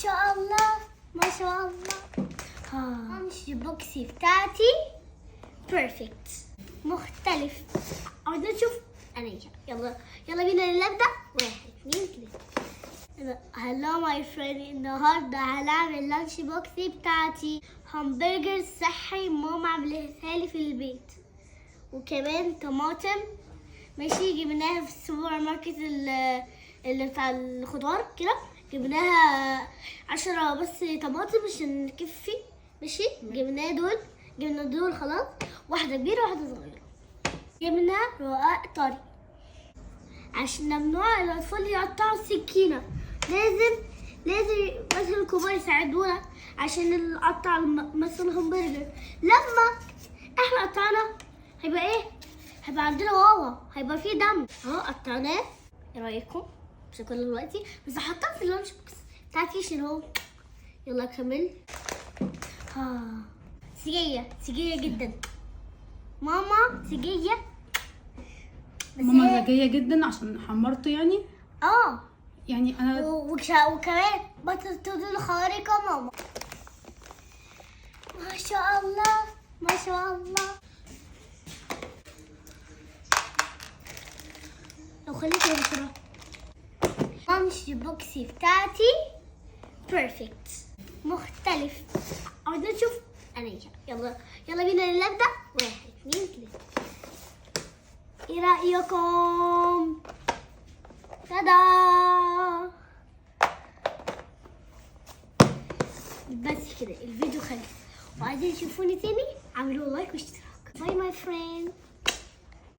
شاء الله ما شاء الله. لانش بوكسي بتاعتي بيرفكت مختلف. عاوزين نشوف انا. يلا بينا نبدا. 1 2 3. هلو ماي فريند، النهارده هنعمل لانش بوكسي بتاعتي همبرجر صحي ماما عملتها لي في البيت، وكمان طماطم ماشي جبناها في السوبر ماركت اللي بتاع الخضار كده. جبناها 10 بس طماطم عشان نكفي ماشي. جبنا دول خلاص، واحدة كبيرة واحدة صغيرة. جبنا رقاق طري عشان ممنوع الأطفال يقطعوا السكينة. لازم مثلا الكبار يساعدونا عشان نقطع مثلا همبرجر. لما احنا قطعنا هيبقى ايه؟ هيبقى عندنا واوا، هيبقى فيه دم. اهو قطعناه. ايه رايكم؟ مش هاكل دلوقتي بس هحطها في اللانش بوكس بتاعتي عشان هو. يلا كمل. سجية جدا ماما، سجية. ماما ذكية جدا عشان حمرته يعني انا وكمان بطلت الخارقة ماما. ما شاء الله ما شاء الله. لو خليته بسرعة. لانش بوكسي بتاعتي بيرفكت مختلف. عاوزين نشوف انا. يلا بينا نبدا. 1 2 3. ايه رأيكم؟ تادا! بس كده الفيديو خلص، وعايزين تشوفوني تاني اعملوا لايك واشتراك. باي ماي فريند.